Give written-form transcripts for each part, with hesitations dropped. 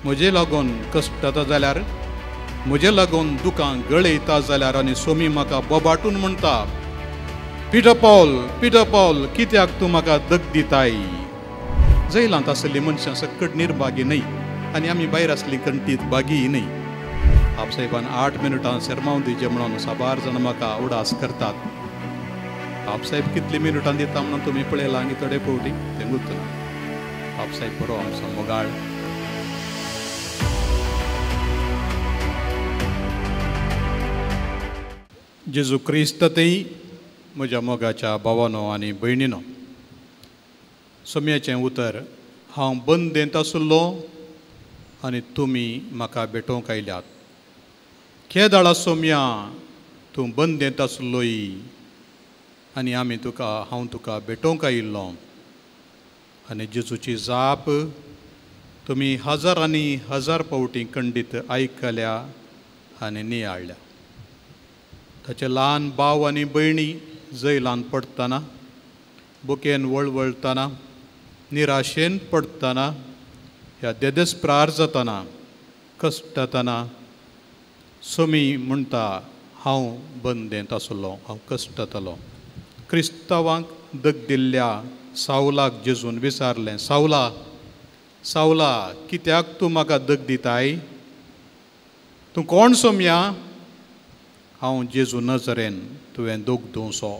म्हजे लागून कश्ट जाता जाल्यार, म्हजे लागून दुखां गळे येता जाल्यार आनी सोमी म्हाका बोबाटून म्हणटा, पिटर पॉल कित्याक तूं म्हाका दग दिताय. जैलांत आसली मनशां सकट निर्भागी न्हय आनी आमी भायर आसली कंटीत बागी न्हय. आपसाहेबान 8 मिनटां सेरमांव दिवचें म्हणून साबार जाण म्हाका उडास करतात. आपसाहेब कितली मिनटां दिता म्हणून तुमी पळयलां आनी थोडे फावटी तेंगूच ना. आपसाहेब बरो आमचो मोगाळ. जेजू क्रिस्ततय म्हज्या मोगाच्या भावानो आनी भयणीनो, सोम्याचें उतर हांव बंदेंत आसुल्लो आनी तुमी म्हाका भेटोवंक आयल्यात. केदाळा सोम्या, तूं बंदेंत आसुल्लोय आनी हांव तुका भेटोवंक आयिल्लो. आनी जेजूची जाप तुमी हजारांनी हजार फावटी खंडीत आयकल्या आनी नियाळ्ळ्या. ताचे ल्हान भाव आनी भयणी जैलान पडटना, बुकेन वळवळटना, निराशेन पडटना, ह्या देदेस्प्रार जातना, कश्ट जातना सोमी म्हणटा, हांव बंदेंत आसलो, हांव कश्ट जातलो. क्रिस्तांवांक दग दिल्ल्या सावलाक जेजून विचारलें, सावला सावला कित्याक तूं म्हाका दग दिताय? तूं कोण सोम्या? हांव जेजू नजरेन तुवें दोग दिवचो.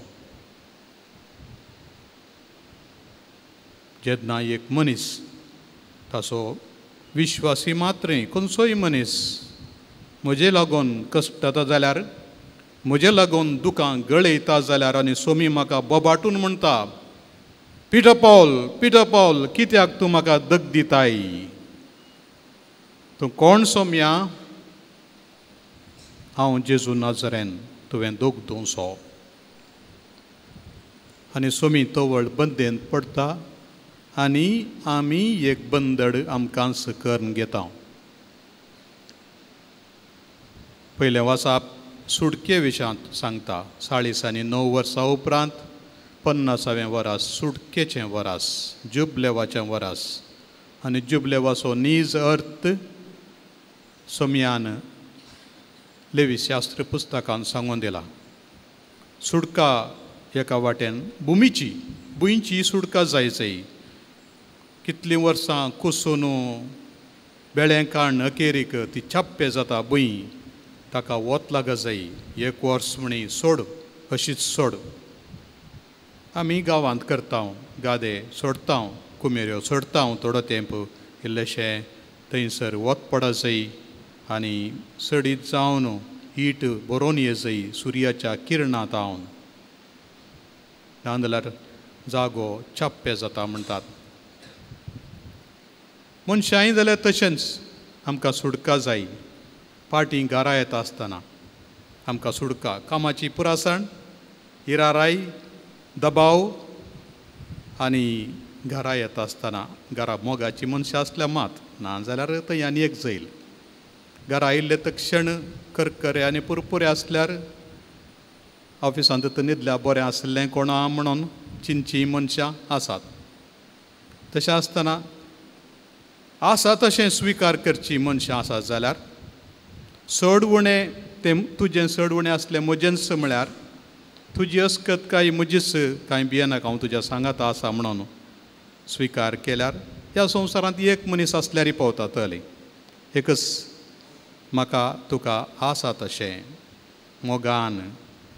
जेन्ना एक मनीस ताचो विश्वासी मात्रे खंयचोय मनीस म्हजे लागून कश्ट जाता जाल्यार, म्हजे लागून दुखां गळे येता जाल्यार आनी सोमी म्हाका बोबाटून म्हणटा, पिटर पॉल कित्याक तूं म्हाका दग दिताय? तूं कोण सोम्या? हांव जेजू नजरेन तुवें दोग दिवचो. आनी सोमी तवळ बंदेंत पडटा आनी आमी एक बंदड आमकां करून घेता. पयले वाचाप सुटके विशयांत सांगता. 49 वर्सां उपरांत 50वें वरास सुटकेचें वरास, जुबलेवाचें वरास. आनी जुबलेवाचो नीज अर्थ सोम्यान लेवी शास्त्र पुस्तकान सांगून दिला. सुटका एका वाटेन भुंयची सुटका जायचय. कितलीं वर्सां कुसून बेळें काडून अखेरीक ती छाप्पे जाता भुंय, ताका वत लाग जाय. 1 वर्स म्हणी सोड, अशीच सोड. आमी गांवांत करता, गादे सोडटा, कुमेऱ्यो सोडटा थोडो तेंप. इल्लेशें थंयसर वत पड जाय आनी सडीत जावन हीट बरोवन ये जाय सुर्याच्या किरणांत आवन. नाजाल्यार जागो छाप्पे जाता म्हणटात. मनशांय जाल्यार तशेंच आमकां सुटका जाय. पाटी घरा येता आसतना आमकां सुटका, कामाची पुरासण, हिराराय, दबाव आनी घरा येता आसतना. घरा मोगाची मनशां आसल्या मात, ना जाल्यार थंय आनी एक जैल. घरा आयिल्ले तक्षण करकरे आनी पुरपुरे आसल्यार ऑफिसांत न्हिदल्या बरें आसलें कोणा म्हणून चिंची मनशां आसात. तशें आसतना आसा तशें स्विकार करची मनशां आसात जाल्यार चड उणें तें तुजें चड उणें आसलें म्हजेंच म्हळ्यार तुजी अस्कत काय म्हजीच कांय भियेनाका, हांव तुज्या सांगात आसा म्हणून स्विकार केल्यार ह्या संवसारांत एक मनीस आसल्यारय पावता तले. एकच म्हाका तुका आसा तशें मोगान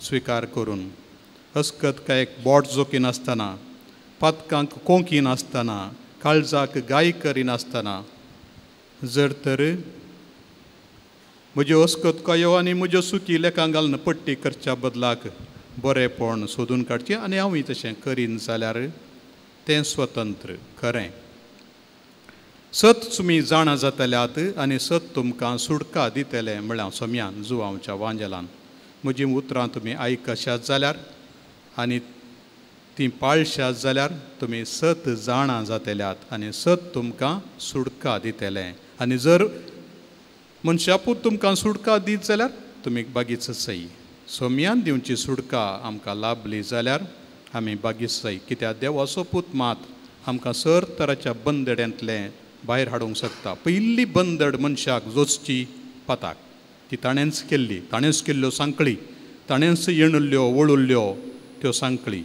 स्विकार करून, अस्कत काय बोट जोकी नासतना, पातकांक कोंकी नासतना, काळजाक गाय करिनासतना, जर तर म्हज्यो अस्कतकायो आनी म्हज्यो सुकी लेखां घालून पट्टी करच्या बदलाक बरेंपण सोदून काडचें आनी हांवूय तशें करीन जाल्यार तें स्वतंत्र खरें. सत तुमी जाणा जातल्यात आनी सत तुमकां सुटका दितलें म्हळ्यार सोम्यान जुवांवच्या वांजेलान. म्हजीं उतरां तुमी आयकशात जाल्यार आनी ती पाळशात जाल्यार तुमी सत जाणा जातल्यात आनी सत तुमकां सुटका दितलें. आनी जर मनशापूत तुमकां सुटका दीत जाल्यार तुमी बागीच सई. सोम्यान दिवची सुटका आमकां लाभली जाल्यार आमी बागीच सई. कित्याक देवाचो पूत मात आमकां सर तराच्या बंदड्यांतलें भायर हाडूंक शकता. पयली बंदड मनशाक जोचची पाताक ती ताणेंच केल्ली, ताणेंच केल्ल्यो सांकळी, ताणेंच येणुल्ल्यो वळुल्ल्यो त्यो सांकळी.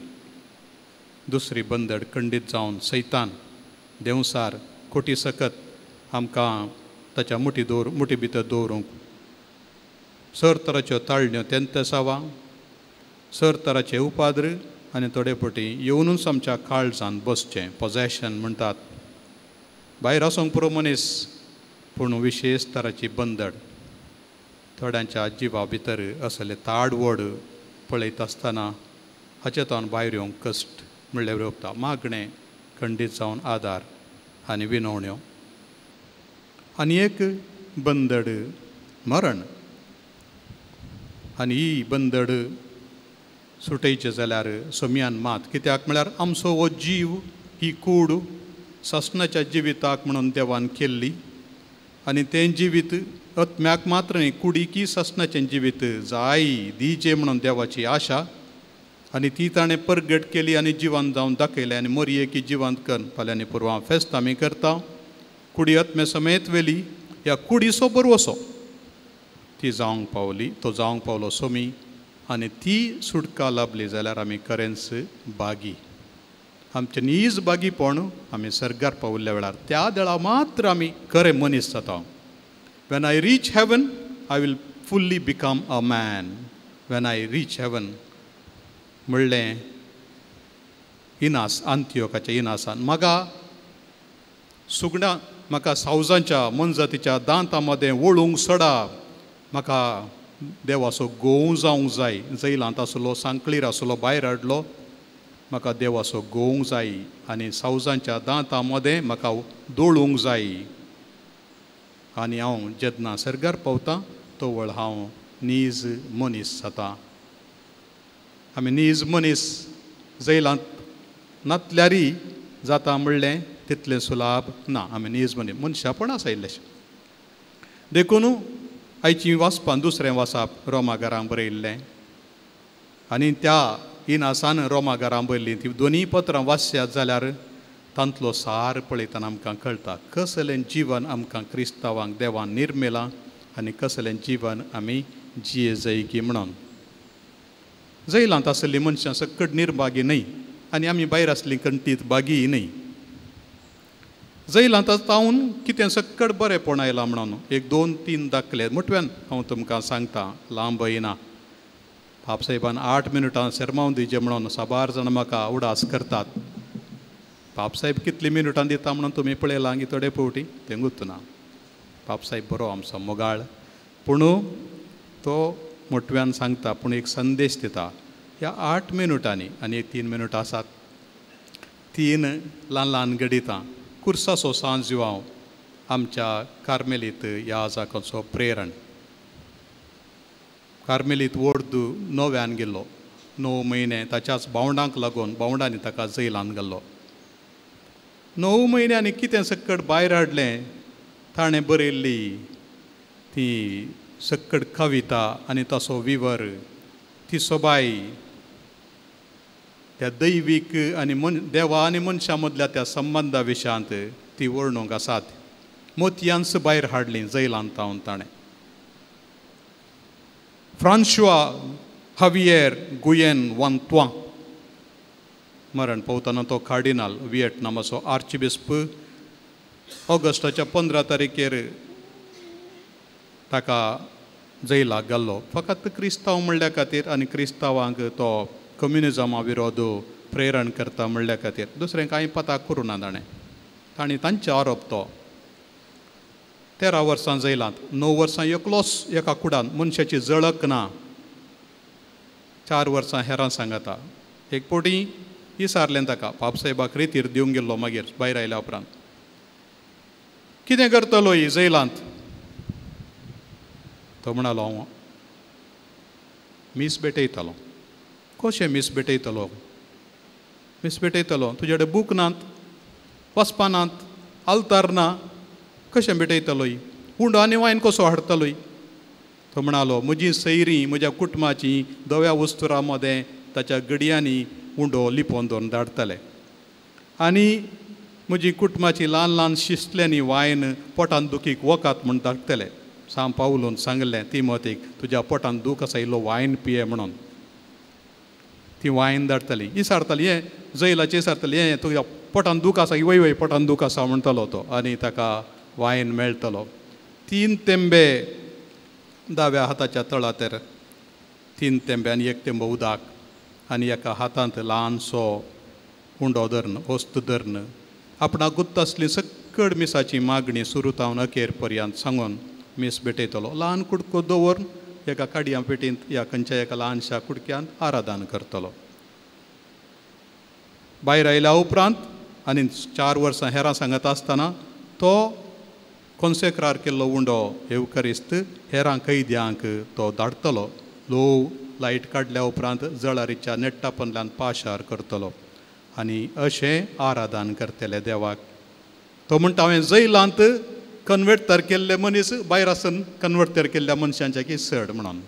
दुसरी बंदड खंडीत जावन सैतान देंवसार कोटी सकत आमकां ताच्या मुठी भितर दवरूंक सर तराच्यो ताळण्यो तेंतसावा, सर तराचे उपाद्र आनी थोडे फावटी येवनूच आमच्या काळजान बसचें, पोजेशन म्हणटात. भायर आसूंक पुरो मनीस पूण विशेश तराची बंदड. थोड्यांच्या जिवा भितर असले ताडवड पळयत आसतना हाचे तावन भायर येवंक कश्ट म्हणल्यार रोखता. मागणें खंडीत जावन आदार आनी विनवण्यो. आनी एक बंदड मरण. आनी ही बंदड सुटयचें जाल्यार सोम्यान मात. कित्याक म्हळ्यार आमचो हो जीव, ही कूड ससनाच्या जिविताक म्हणून देवान केल्ली आनी तें जिवीत आत्म्याक मात्र न्ही, कुडीकी ससनाचें जिवीत जाय दिजे म्हणून देवाची आशा. आनी ती ताणें परगट केली आनी जिवंत जावन दाखयलें. आनी मरये की जिवंत कर फाल्यांनी पुरवां फेस्त आमी करता. कुडी आत्मे समेत वेली ह्या कुडीचो बरवसो ती जावंक पावली, तो जावंक पावलो सोमी. आनी ती सुटका लाभली जाल्यार आमी खरेंच बागी. आमचें नीज बागीपण आमी सर्गार पावल्ल्या वेळार त्या देळा मात्र आमी खरे मनीस जाता. When I reach heaven I will fully become a man. When I reach heaven म्हणलें इनास, अंत्योकाच्या इनासान. म्हाका सुगडां, म्हाका सावजांच्या मनजातीच्या दांता मदें वळूंक सडा. म्हाका देवाचो गोव जावंक जाय. जैलांत आसलो, सांकळीर आसलो, भायर हाडलो. म्हाका देवाचो गोवंक जाय आनी सावजांच्या दांता मदें म्हाका दोळूंक जाय. आनी हांव जेन्ना सर्गार पावतां तोवळ हांव नीज मनीस जाता. आमी नीज मनीस जैलांत नातल्यारी जाता म्हणलें तितलें सुलाभ ना. आमी नीज मनीस मनशापण आसा इल्लेशें. देखून आयची वाचपान दुसरें वाचप रोमाघरां बरयल्लें आनी त्या इनासान रोमाघरां बरयल्लीं. ती दोनीय पत्रां वाचशात जाल्यार तांतलो सार पळयतना आमकां कळटा कसलें जिवन आमकां क्रिस्तांवांक देवान निर्मेलां आनी कसलें जिवन आमी जिये जाय की म्हणून. जैलांत आसलीं मनशां सकट निर्भागी न्हय आनी आमी भायर आसलीं कंटीत बागी न्हय. जैलांत तावन कितें सकट बरेंपण आयलां म्हणून 1-2-3 दाखले. मुठव्यान हांव तुमकां सांगतां, लांब येना. बापसाहेबान 8 मिनटां सेरमांव दिवचें म्हणून साबार जाण म्हाका उडास करतात. बापसाहेब कितलीं मिनटां दिता म्हणून तुमी पळयलां की थोडे फावटी तें गुंतना. बापसाहेब बरो आमचो मोगाळ, पूण तो मोटव्यान सांगता पूण एक संदेश दिता. ह्या 8 मिनटांनी आनी 3 मिनटां आसात. 3 ल्हान ल्हान गडितां कुर्साचो सांज जिवांव आमच्या कार्मेलीत याजाकाचो प्रेरण. कार्मेलीत वर्द 9व्यान गेल्लो. 9 म्हयने ताच्याच भावंडांक लागून भावंडांनी ताका जैलांत घाल्लो. 9 म्हयन्यांनी कितें सकट भायर हाडलें ताणें बरयल्ली ती सकट कविता आनी ताचो विवर, ती सोबाय त्या दैवीक आनी देवा आनी मनशा मदल्या त्या संबंदा विशयांत ती वर्णूंक आसात. मोतयांस भायर हाडलीं जैलांत तावन ताणें. फ्रांशुआ हावियर गुयेन वांतवां मरण पावतना तो कार्डिनाल व्हिएटनामाचो आर्चबिस्प. ऑगस्टाच्या 15 तारखेर ताका जैलाक घाल्लो. फकत क्रिस्तांव म्हणल्या खातीर आनी क्रिस्तांवांक तो कम्युनिजमा विरोध प्रेरण करता म्हणल्या खातीर दुसरें कांय पताक करूं ना ताणें. तांणी तांचे आरोप तो 13 वर्सां जैलांत, 9 वर्सां एकलोच एका कुडान, मनशाची जळक ना. 4 वर्सां हेरां सांगता. एक फावटी विचारलें ताका, बापसाहेबाक रितीर दिवंक गेल्लो मागीर भायर आयल्या उपरांत, कितें करतलो ही जैलांत? तो म्हणालो, हांव मीस भेटयतलो. कशें मीस भेटयतलो? मीस भेटयतलो, तुजे कडेन बूक नात, वचपा नात, आल्तार ना, कशें भेटयतलो ही? उंडो आनी वायन कसो हाडटलो ही? तो म्हणालो, म्हजी सैरीं म्हज्या कुटुंबाची दव्या वस्तुरा मदें ताच्या गडयांनी उंडो लिपोवन दवरून धाडटले. आनी म्हजी कुटुंबाची ल्हान ल्हान शिस्तल्यांनी वायन पोटान दुखीक वकात म्हूण धाडटले. सांग पावलून सांगलें तिमोथीक तुज्या पोटान दूख आसा इल्लो वायन पिये म्हणून. ती वायन धाडटली. विचारतली हें जैलाचें विचारतली हें तुज्या पोटान दूख आसा वय वय पोटान दूख आसा म्हणटलो तो आनी ताका वायन मेळटलो. 3 तेंबे दाव्या हाताच्या तळाचेर 3 तेंबे आनी 1 तेंबो उदक आनी एका हातांत ल्हानसो उंडो धਰਨ वस्त धਰਨ आपणाक गुत्त आसली सकड मिसाची मागणी सुरू जावन अखेर पर्यंत सांगून मीस भेटयतलो. ल्हान कुडको दवरून एका काडया पेटींत या खंयच्या एका ल्हानशा कुडक्यांत आराधन करतलो. भायर आयल्या उपरांत आनी 4 वर्सां हेरां सांगत आसतना तो कॉन्सेक्रार केल्लो उंडो एवकरिस्त हेरां कैद्यांक तो धाडटलो. लोव लायट काडल्या उपरांत जळारीच्या नेट्टापणल्यान पाशार करतलो आनी अशें आराधन करतले देवाक. तो म्हणटा हांवें जैलांत कन्वर्ट तर केल्ले मनीस भायर आसून कन्वर्ट तर केल्ल्या मनशांच्या की चड म्हणून.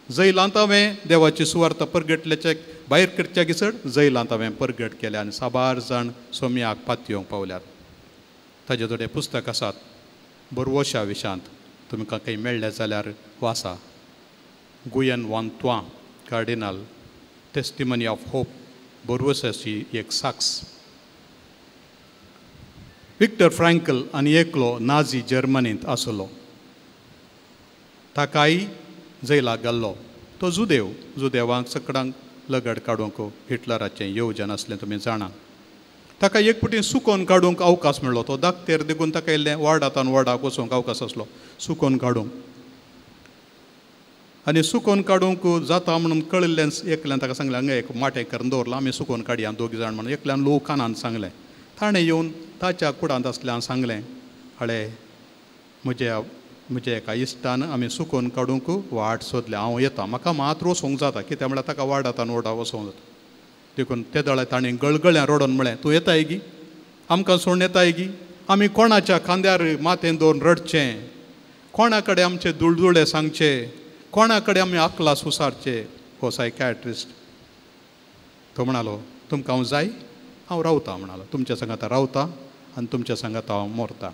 जैलांत हांवें देवाची सुवार्ता परगटल्याचे भायर करच्या की चड जैलांत हांवें परगट केल्या आनी साबार जाण सोम्याक पातयेवंक पावल्यात. ताजे कडेन पुस्तक आसात बरवोशा विशांत तुमकां खंय मेळ्ळें जाल्यार वाचा. गुयन वांतवां कार्डिनल टेस्टिमनी ऑफ होप बरवोशाची एक साक्स. विक्टर फ्रँकल आनी एकलो नाझी जर्मनींत आसलो. ताकाय जैलाक घाल्लो. तो जुदेवांक सकडांक लगड काडूंक हिटलराचें येवजन आसलें तुमी जाणा. ताका एक पुटी सुकोवन काडूंक अवकाश मेळ्ळो. तो धाकटेर देखून ताका इल्लें वार्डांतल्यान वार्डाक वचूंक अवकाश आसलो सुकोवन काडूंक. आनी सुकोवन काडूंक जाता म्हणून कळिल्लें एकल्यान ताका सांगलें हांगा एक माटें करून दवरलां आमी सुकोवन काडया 2 जाण म्हणून. एकल्यान लोक कानान सांगलें. ताणें येवन ताच्या कुडांत आसल्यान सांगलें हळे म्हज्या एका इश्टान आमी सुकोवन काडूंक वाट सोदल्या हांव येता म्हाका मात वचोंक जाता कित्याक म्हळ्यार ताका वार्डांतल्यान वार्डा वचोंक जाता. देखून ते दळे ताणें गळगळ्यान रडोन म्हळें तूं येताय गी आमकां सोडून येताय गी आमी कोणाच्या खांद्यार माथेन दवरून रडचें कोणा कडेन आमचे दुळदुळे सांगचे कोणा कडेन आमी आकला सुसारचे. हो सायकॅट्रिस्ट तो म्हणालो तुमकां हांव जाय हांव रावता म्हणालो तुमच्या सांगात रावता आनी तुमच्या सांगात हांव मरता.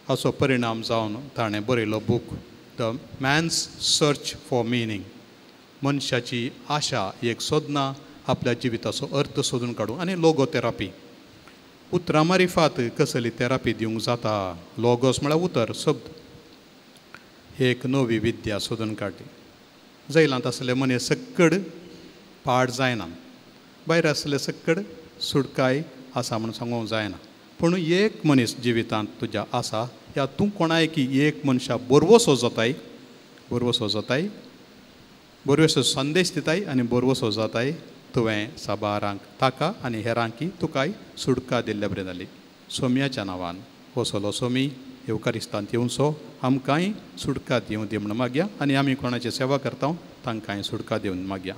असो परिणाम जावन ताणें बरयलो book the man's search for meaning. मनशाची आशा एक सोदना आपल्या जिविताचो अर्थ सोदून काडूं. आनी लोगोथेरापी उतरां मारिफात कसली थेरापी दिवंक जाता. लोगोस म्हळ्यार उतर शब्द एक नवी विद्या सोदून काडली. जैलांत आसले मनीस सक्कड पाड जायना भायर आसले सक्कड सुटकाय आसा म्हणून सांगूंक जायना. पूण एक मनीस जिवितांत तुज्या आसा या तूं कोणाय की एक मनशा बरवसो जाताय बरवसो संदेश दिताय आनी बरवसो जाताय तुवें साबारांक ताका आनी हेरांकी तुकाय सुटका दिल्ल्या बरें जाली. सोम्याच्या नांवान वसलो सोमी येवकारिस्तांत येवचो आमकांय सुटका दिवं दी म्हणून मागया आनी आमी कोणाची सेवा करता तांकांय सुटका दिवन मागया.